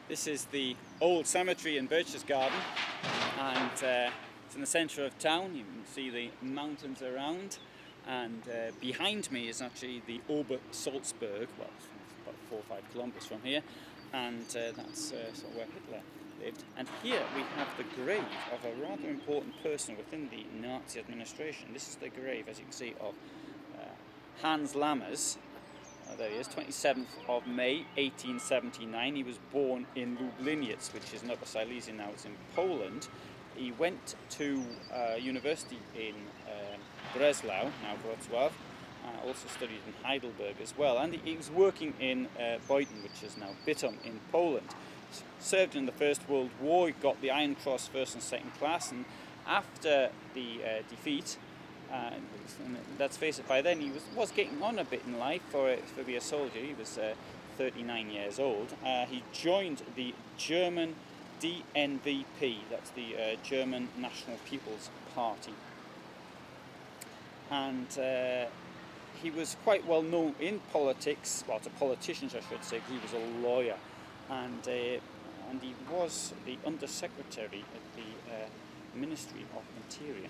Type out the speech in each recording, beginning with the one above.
This is the old cemetery in Berchtesgaden, and it's in the centre of town. You can see the mountains around, and behind me is actually the Ober-Salzberg, well, it's about 4 or 5 kilometres from here, and that's sort of where Hitler lived. And here we have the grave of a rather important person within the Nazi administration. This is the grave, as you can see, of Hans Lammers. There he is, 27th of May 1879. He was born in Lubliniec, which is Upper Silesia now. It's in Poland. He went to university in Breslau, now Wrocław. Also studied in Heidelberg as well. And he was working in Beuthen, which is now Bytom in Poland. Served in the First World War. He got the Iron Cross first and second class. And after the defeat, and let's face it, by then he was getting on a bit in life for being a soldier. He was 39 years old. He joined the German DNVP, that's the German National People's Party. And he was quite well known in politics, well, to politicians I should say, because he was a lawyer. And he was the Undersecretary at the Ministry of Interior.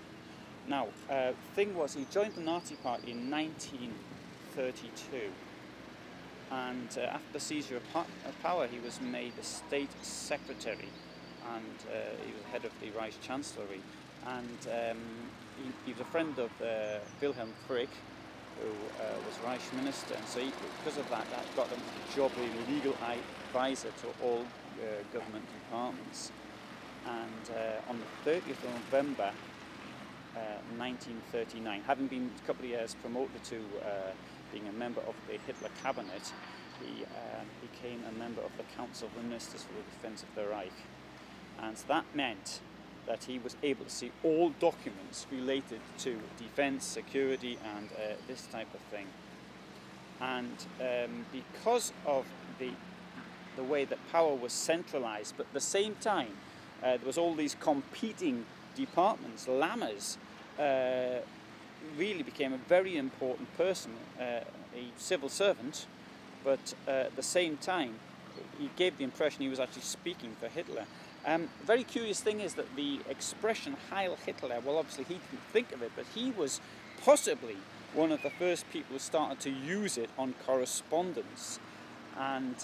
Now, the thing was, he joined the Nazi Party in 1932, and after the seizure of power, he was made the State Secretary, and he was head of the Reich Chancellery, and he was a friend of Wilhelm Frick, who was Reich Minister, and so because of that got him the job of legal advisor to all government departments. And on the 30th of November 1939, having been a couple of years promoted to being a member of the Hitler cabinet, he became a member of the Council of Ministers for the Defense of the Reich. And that meant that he was able to see all documents related to defense, security, and this type of thing. And because of the way that power was centralized, but at the same time there was all these competing departments, Lammers really became a very important person, a civil servant, but at the same time he gave the impression he was actually speaking for Hitler. Very curious thing is that the expression Heil Hitler, well, obviously he didn't think of it, but he was possibly one of the first people who started to use it on correspondence. And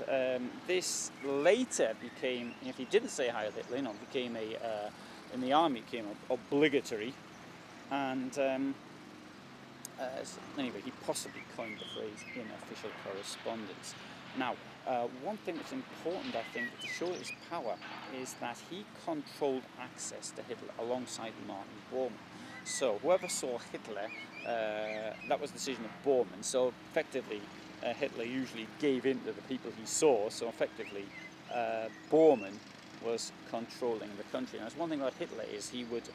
this later became, if he didn't say Heil Hitler, became in the army became obligatory. And anyway, he possibly coined the phrase in official correspondence. Now, one thing that's important, I think, to show his power is that he controlled access to Hitler alongside Martin Bormann. So whoever saw Hitler, that was the decision of Bormann. So effectively, Hitler usually gave in to the people he saw. So effectively, Bormann was controlling the country. Now, there's one thing about Hitler is he would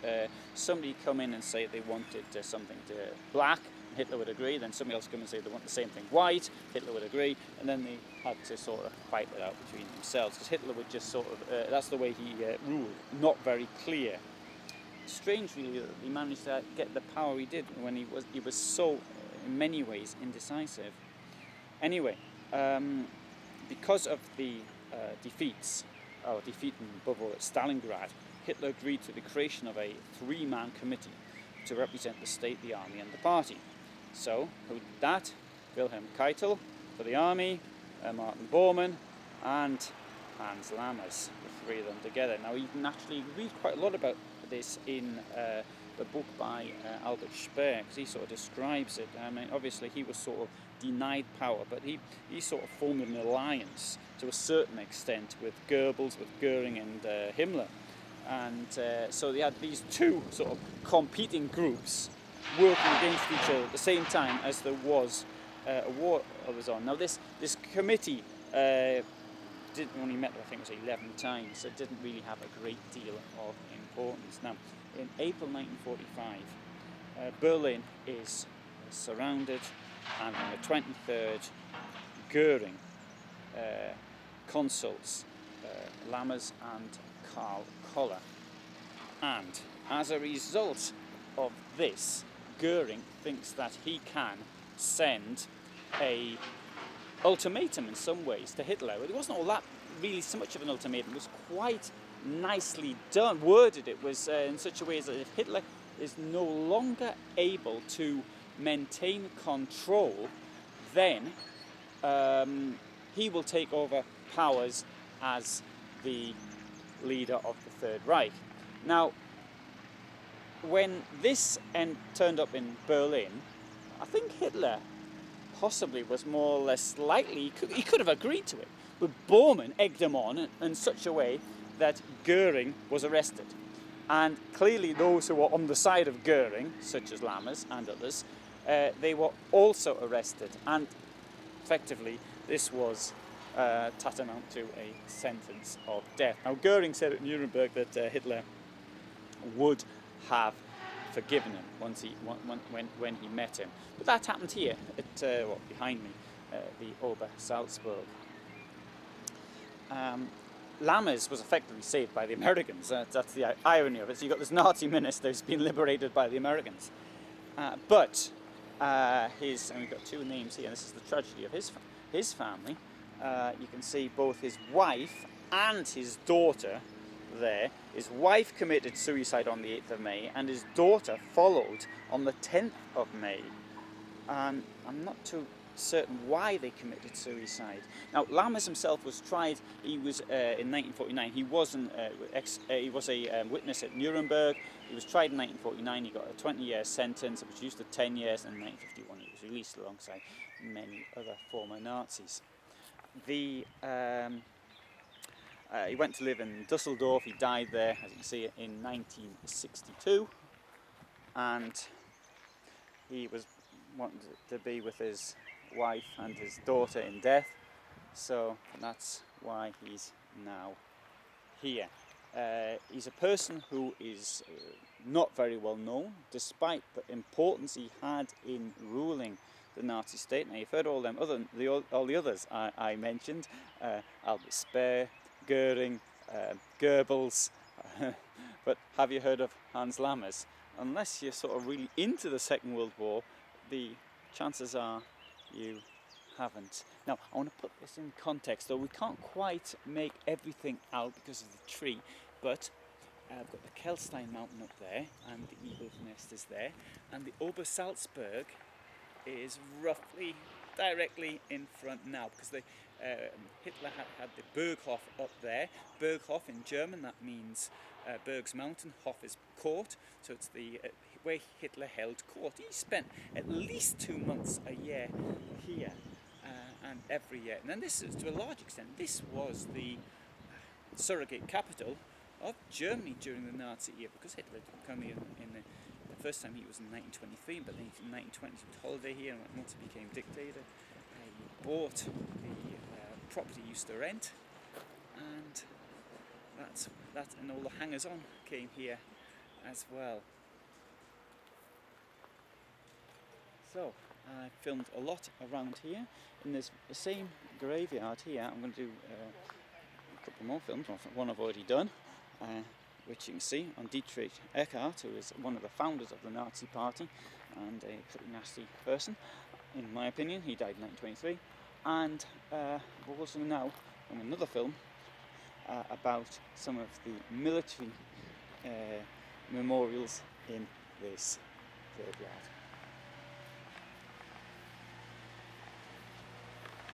somebody come in and say they wanted something black, and Hitler would agree. Then somebody else come and say they want the same thing white, Hitler would agree, and then they had to sort of fight it out between themselves, because Hitler would just sort of that's the way he ruled, not very clear. Strange, really, that he managed to get the power he did when he was so in many ways indecisive. Anyway, because of the defeat above all at Stalingrad, Hitler agreed to the creation of a 3-man committee to represent the state, the army, and the party. So, who did that? Wilhelm Keitel for the army, Martin Bormann, and Hans Lammers, the 3 of them together. Now, you can actually read quite a lot about this in the book by Albert Speer, because he sort of describes it. I mean, obviously he was sort of denied power, but he sort of formed an alliance to a certain extent with Goebbels, with Goering and Himmler. And so they had these 2 sort of competing groups working against each other at the same time as there was a war that was on. Now this committee only met, I think it was 11 times, so it didn't really have a great deal of importance. Now, in April 1945, Berlin is surrounded, and on the 23rd, Goering consults Lammers and Karl Koller. And as a result of this, Goering thinks that he can send a ultimatum in some ways to Hitler. It wasn't all that really so much of an ultimatum. It was quite nicely done, worded. It was in such a way that if Hitler is no longer able to maintain control, then he will take over powers as the leader of the Third Reich. Now, when this turned up in Berlin, I think Hitler possibly was more or less likely, he could have agreed to it, but Bormann egged him on in such a way that Goering was arrested. And clearly those who were on the side of Goering, such as Lammers and others, they were also arrested. And effectively, this was tantamount to a sentence of death. Now, Goering said at Nuremberg that Hitler would have forgiven him when he met him. But that happened here, at behind me, the Ober Salzburg. Lammers was effectively saved by the Americans. That's the irony of it. So you've got this Nazi minister who's been liberated by the Americans. And we've got two names here. This is the tragedy of his family. You can see both his wife and his daughter there. His wife committed suicide on the 8th of May, and his daughter followed on the 10th of May. And I'm not too certain why they committed suicide. Now, Lammers himself was tried. He was in 1949. He was a witness at Nuremberg. He was tried in 1949. He got a 20-year sentence. It was reduced to 10 years, and in 1951 he was released alongside many other former Nazis. He went to live in Dusseldorf. He died there, as you can see, in 1962, and he wanted to be with his wife and his daughter in death, so that's why he's now here. He's a person who is not very well known, despite the importance he had in ruling the Nazi state. Now, you've heard all the others I mentioned, Albert Speer, Goering, Goebbels, but have you heard of Hans Lammers? Unless you're sort of really into the Second World War, the chances are you haven't. Now, I want to put this in context, though we can't quite make everything out because of the tree, but I've got the Kelstein Mountain up there, and the Eagle's Nest is there, and the Ober Salzburg is roughly directly in front now, because Hitler had the Berghof up there. Berghof in German, that means Berg's mountain. Hof is court, so it's the where Hitler held court. He spent at least 2 months a year here, and every year. And then this is, to a large extent, this was the surrogate capital of Germany during the Nazi era, because Hitler came here the first time he was in 1923, but then in 1920 he was holiday here, and once he became dictator, he bought the property he used to rent, and and all the hangers-on came here as well. So I filmed a lot around here. In this same graveyard here, I'm going to do a couple more films. One I've already done, which you can see on Dietrich Eckart, who is one of the founders of the Nazi Party and a pretty nasty person, in my opinion. He died in 1923. And we're also now on another film about some of the military memorials in this graveyard.